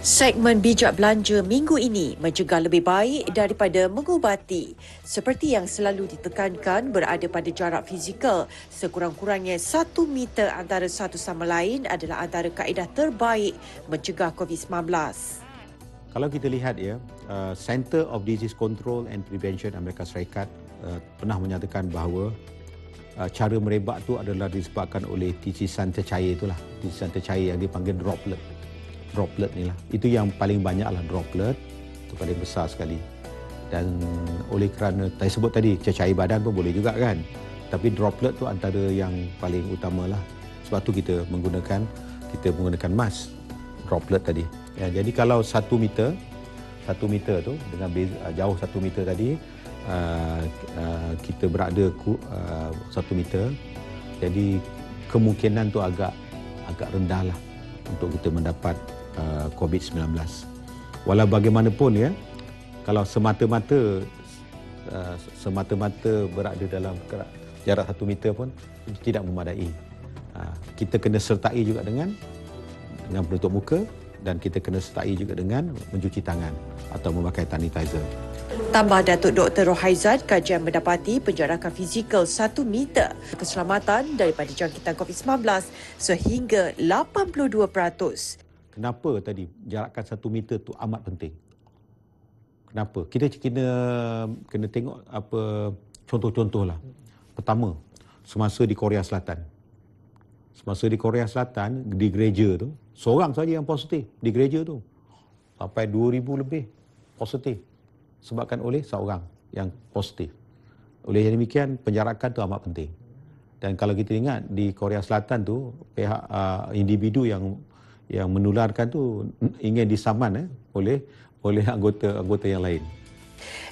Segmen bijak belanja minggu ini mencegah lebih baik daripada mengubati. Seperti yang selalu ditekankan, berada pada jarak fizikal sekurang-kurangnya 1 meter antara satu sama lain adalah antara kaedah terbaik mencegah COVID-19. Kalau kita lihat Center of Disease Control and Prevention Amerika Syarikat pernah menyatakan bahawa cara merebak tu adalah disebabkan oleh titisan tercair itulah, titisan tercair yang dipanggil droplet. Droplet ni lah, itu yang paling banyak lah, droplet itu paling besar sekali. Dan oleh kerana saya sebut tadi cecair badan pun boleh juga kan, tapi droplet tu antara yang paling utama lah. Sebab tu kita menggunakan mask droplet tadi ya. Jadi kalau 1 meter tu dengan jauh 1 meter tadi, kita berada 1 meter, jadi kemungkinan tu agak rendah lah untuk kita mendapat COVID-19. Walau bagaimanapun ya, kalau semata-mata berada dalam jarak 1 meter pun itu tidak memadai. Kita kena sertai juga dengan penutup muka, dan kita kena sertai juga dengan mencuci tangan atau memakai sanitizer. Tambah Datuk Dr. Rohaizat, kajian mendapati penjarakan fizikal 1 meter keselamatan daripada jangkitan COVID-19 sehingga 82%. Kenapa tadi jarakan 1 meter tu amat penting? Kenapa? Kita kena tengok apa contoh-contoh lah. Pertama, semasa di Korea Selatan. Di gereja tu, seorang saja yang positif di gereja tu. Sampai 2,000 lebih positif. Sebabkan oleh seorang yang positif. Oleh yang demikian, penjarakan tu amat penting. Dan kalau kita ingat, di Korea Selatan tu, pihak individu yang menularkan tu ingin disaman oleh anggota yang lain.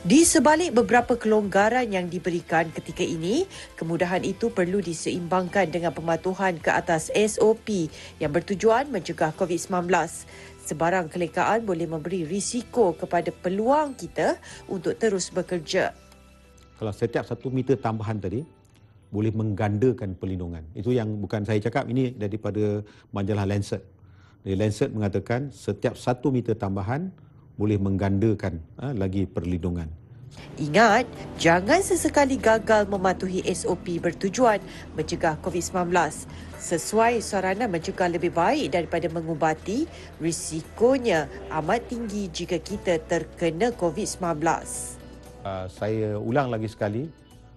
Di sebalik beberapa kelonggaran yang diberikan ketika ini, kemudahan itu perlu diseimbangkan dengan pematuhan ke atas SOP yang bertujuan mencegah COVID-19. Sebarang kelekaan boleh memberi risiko kepada peluang kita untuk terus bekerja. Kalau setiap 1 meter tambahan tadi boleh menggandakan perlindungan. Itu yang bukan saya cakap, ini daripada majalah Lancet. Lancet mengatakan setiap 1 meter tambahan boleh menggandakan lagi perlindungan. Ingat, jangan sesekali gagal mematuhi SOP bertujuan mencegah COVID-19. Sesuai saranan mencegah lebih baik daripada mengubati, risikonya amat tinggi jika kita terkena COVID-19. Saya ulang lagi sekali,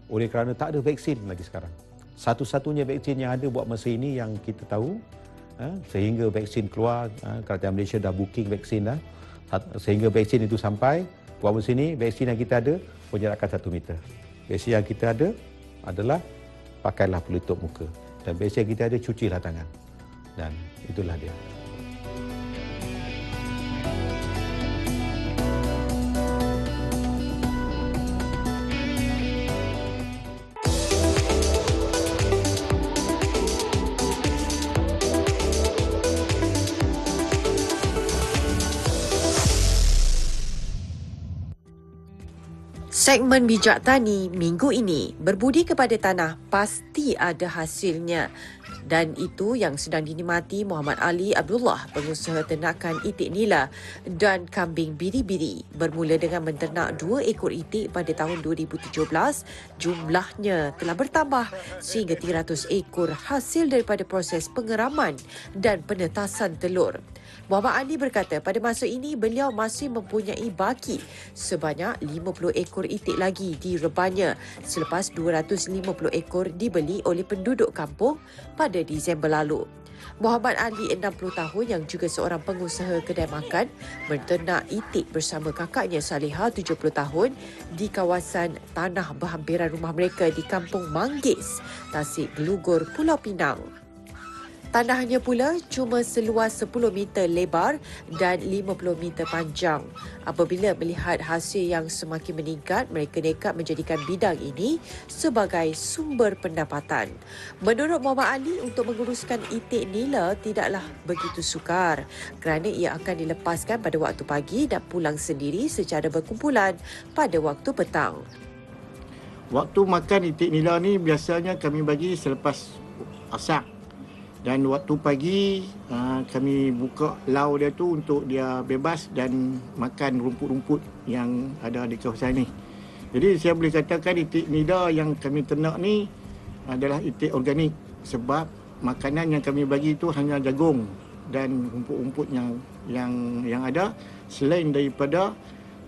oleh kerana tak ada vaksin lagi sekarang. Satu-satunya vaksin yang ada buat masa ini yang kita tahu, sehingga vaksin keluar, kerajaan Malaysia dah booking vaksin dah, sehingga vaksin itu sampai, buat masa ini vaksin yang kita ada penjarakan 1 meter. Vaksin yang kita ada adalah pakailah pelitup muka, dan vaksin yang kita ada cucilah tangan, dan itulah dia. Segmen Bijak Tani minggu ini berbudi kepada tanah pasti ada hasilnya. Dan itu yang sedang dinikmati Muhammad Ali Abdullah, pengusaha ternakan itik nila dan kambing biri-biri. Bermula dengan menternak 2 ekor itik pada tahun 2017, jumlahnya telah bertambah sehingga 300 ekor hasil daripada proses pengeraman dan penetasan telur. Muhammad Ali berkata pada masa ini beliau masih mempunyai baki sebanyak 50 ekor itik lagi di rebanya selepas 250 ekor dibeli oleh penduduk kampung pada Disember lalu. Muhammad Ali, 60 tahun, yang juga seorang pengusaha kedai makan, menternak itik bersama kakaknya Saleha, 70 tahun, di kawasan tanah berhampiran rumah mereka di Kampung Manggis, Tasik Gelugur, Pulau Pinang. Tanahnya pula cuma seluas 10 meter lebar dan 50 meter panjang. Apabila melihat hasil yang semakin meningkat, mereka nekat menjadikan bidang ini sebagai sumber pendapatan. Menurut Muhammad Ali, untuk menguruskan itik nila tidaklah begitu sukar kerana ia akan dilepaskan pada waktu pagi dan pulang sendiri secara berkumpulan pada waktu petang. Waktu makan itik nila ni biasanya kami bagi selepas asar. Dan waktu pagi kami buka lau dia tu untuk dia bebas dan makan rumput-rumput yang ada di kawasan ni. Jadi saya boleh katakan itik nida yang kami ternak ni adalah itik organik sebab makanan yang kami bagi itu hanya jagung dan rumput-rumput yang ada selain daripada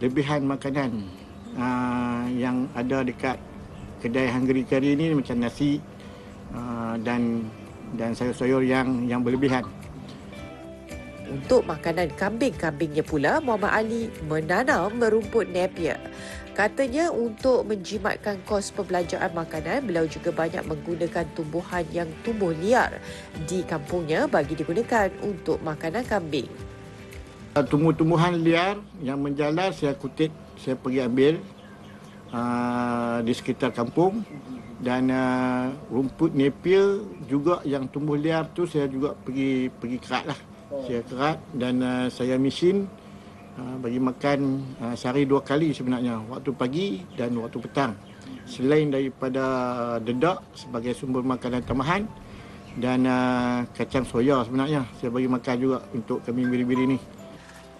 lebihan makanan yang ada dekat kedai Hungry Curry ni macam nasi dan sayur-sayur yang berlebihan. Untuk makanan kambing-kambingnya pula, Muhammad Ali menanam rumput Napier. Katanya untuk menjimatkan kos perbelanjaan makanan, beliau juga banyak menggunakan tumbuhan yang tumbuh liar di kampungnya bagi digunakan untuk makanan kambing. Tumbuh-tumbuhan liar yang menjalar saya kutip, saya pergi ambil di sekitar kampung. Dan rumput Napier juga yang tumbuh liar tu saya juga pergi kerat lah. Saya kerat dan saya mesin bagi makan sehari 2 kali sebenarnya, waktu pagi dan waktu petang. Selain daripada dedak sebagai sumber makanan tambahan dan kacang soya sebenarnya saya bagi makan juga untuk kambing biri-biri ni.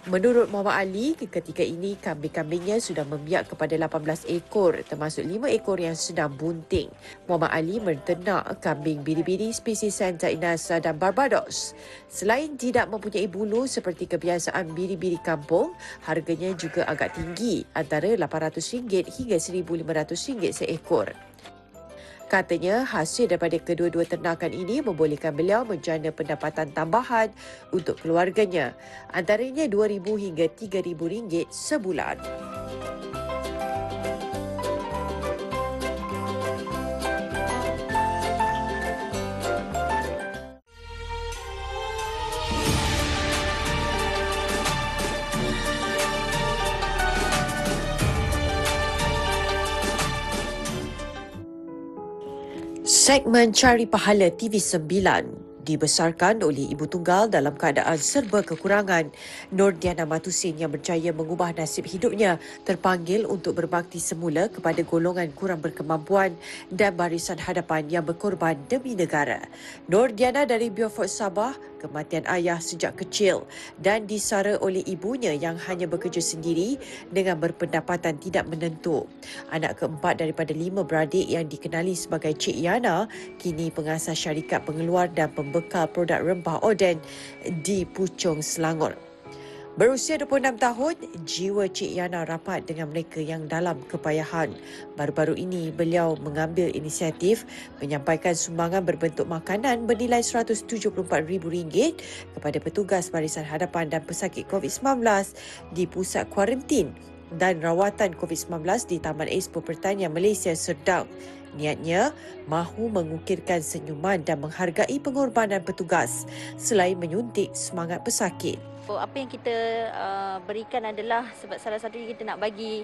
Menurut Muhammad Ali, ketika ini kambing-kambingnya sudah membiak kepada 18 ekor termasuk 5 ekor yang sedang bunting. Muhammad Ali menternak kambing biri-biri spesies Santa Ines dan Barbados. Selain tidak mempunyai bulu seperti kebiasaan biri-biri kampung, harganya juga agak tinggi, antara RM800 hingga RM1,500 seekor. Katanya hasil daripada kedua-dua ternakan ini membolehkan beliau menjana pendapatan tambahan untuk keluarganya, antaranya RM2,000 hingga RM3,000 sebulan. Segmen Cari Pahala TV9 dibesarkan oleh ibu tunggal dalam keadaan serba kekurangan. Nur Diana Matusin yang berjaya mengubah nasib hidupnya terpanggil untuk berbakti semula kepada golongan kurang berkemampuan dan barisan hadapan yang berkorban demi negara. Nur Diana dari Beaufort, Sabah, kematian ayah sejak kecil dan disara oleh ibunya yang hanya bekerja sendiri dengan berpendapatan tidak menentu. Anak keempat daripada 5 beradik yang dikenali sebagai Cik Yana, kini pengasas syarikat pengeluar dan pembekal produk rempah Oden di Puchong, Selangor. Berusia 26 tahun, jiwa Cik Yana rapat dengan mereka yang dalam kepayahan. Baru-baru ini, beliau mengambil inisiatif menyampaikan sumbangan berbentuk makanan bernilai RM174,000 kepada petugas barisan hadapan dan pesakit COVID-19 di pusat kuarantin dan rawatan COVID-19 di Taman Expo Pertanian Malaysia Serdang. Niatnya mahu mengukirkan senyuman dan menghargai pengorbanan petugas selain menyuntik semangat pesakit. Apa yang kita berikan adalah sebab salah satunya kita nak bagi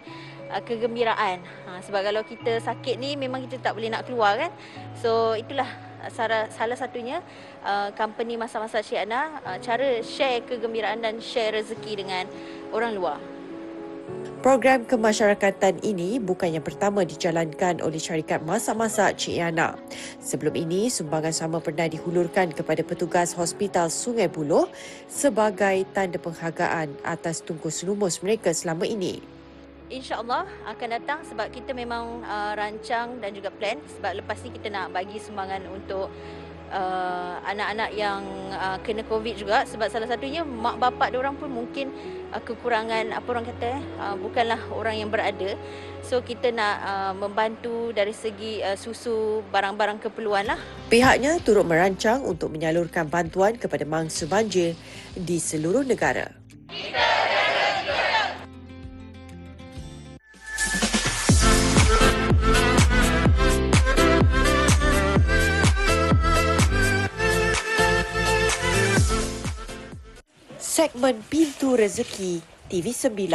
kegembiraan. Sebab kalau kita sakit ni memang kita tak boleh nak keluar kan. So itulah salah satunya company Masak-Masak Cik Ana cara share kegembiraan dan share rezeki dengan orang luar. Program kemasyarakatan ini bukan yang pertama dijalankan oleh syarikat Masak-Masak Cik Yana. Sebelum ini, sumbangan sama pernah dihulurkan kepada petugas Hospital Sungai Buloh sebagai tanda penghargaan atas tungkus lumus mereka selama ini. InsyaAllah akan datang sebab kita memang rancang dan juga plan sebab lepas ni kita nak bagi sumbangan untuk anak-anak yang kena COVID juga sebab salah satunya mak bapak diorang pun mungkin kekurangan apa orang kata bukanlah orang yang berada. So kita nak membantu dari segi susu barang-barang keperluan lah. Pihaknya turut merancang untuk menyalurkan bantuan kepada mangsa banjir di seluruh negara. Segmen Pintu Rezeki TV9.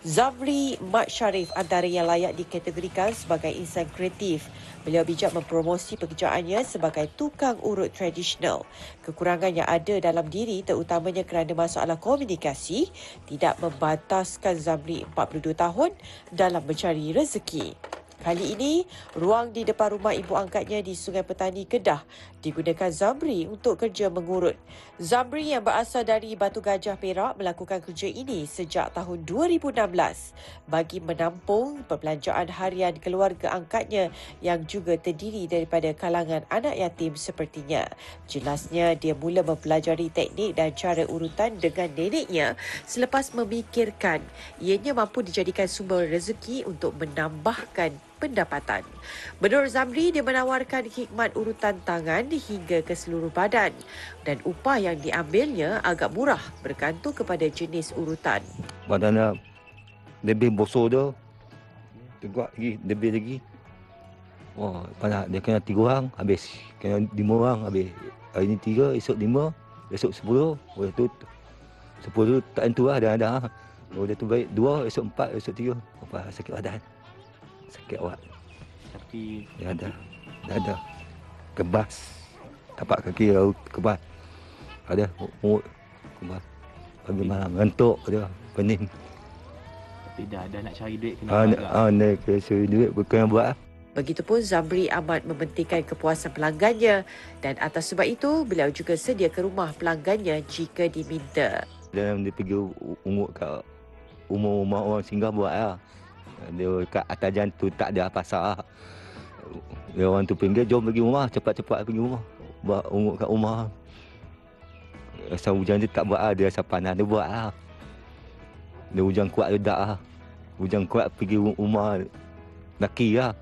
Zamri Mat Sharif antara yang layak dikategorikan sebagai insan kreatif. Beliau bijak mempromosi pekerjaannya sebagai tukang urut tradisional. Kekurangan yang ada dalam diri terutamanya kerana masalah komunikasi tidak membataskan Zamri 42 tahun dalam mencari rezeki. Kali ini, ruang di depan rumah ibu angkatnya di Sungai Petani, Kedah digunakan Zamri untuk kerja mengurut. Zamri yang berasal dari Batu Gajah, Perak melakukan kerja ini sejak tahun 2016 bagi menampung perbelanjaan harian keluarga angkatnya yang juga terdiri daripada kalangan anak yatim sepertinya. Jelasnya, dia mula mempelajari teknik dan cara urutan dengan neneknya selepas memikirkan ianya mampu dijadikan sumber rezeki untuk menambahkan pendapatan. Menurut Zamri, dia menawarkan khidmat urutan tangan hingga ke seluruh badan dan upah yang diambilnya agak murah bergantung kepada jenis urutan. Badan dah lebih bosor dah. Tegak lagi, lebih lagi. Wah, panas. Dia kena 3 orang, habis. Kena 5 orang, habis. Hari ni 3, esok 5, esok 10. Lepas tu 10 tak tentu lah, ada. Lepas tu baik 2, esok 4, esok 3. Apa sakit badan. Sakit awak. Tapi Dah ada. Kebas. Tapak kaki kebas. Ada mulut kebas. Pagi malam ngantuk dia, pening. tapi dah nak cari duit kena agak. Nak cari duit bukan buat. Begitupun Zamri amat mementingkan kepuasan pelanggannya dan atas sebab itu beliau juga sedia ke rumah pelanggannya jika diminta. Dalam dia pergi ungut kat rumah orang singgah buat lah. Dia kat atas jalan tu tak ada pasar. Dia orang tu pinggir, jom pergi rumah, cepat-cepat pergi rumah. Buat ungut kat rumah. Rasa hujan dia tak buat lah, dia rasa panas dia buat lah. Dia hujan kuat dia tak lah. Hujan kuat pergi rumah laki lah.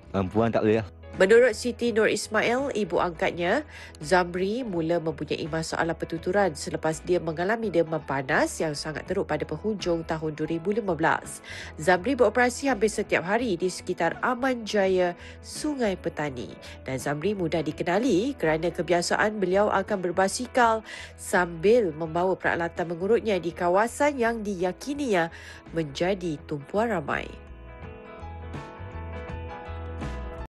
Perempuan tak boleh lah. Menurut Siti Nur Ismail, ibu angkatnya, Zamri mula mempunyai masalah pertuturan selepas dia mengalami demam panas yang sangat teruk pada penghujung tahun 2015. Zamri beroperasi hampir setiap hari di sekitar Aman Jaya, Sungai Petani. Dan Zamri mudah dikenali kerana kebiasaan beliau akan berbasikal sambil membawa peralatan mengurutnya di kawasan yang diyakininya menjadi tumpuan ramai.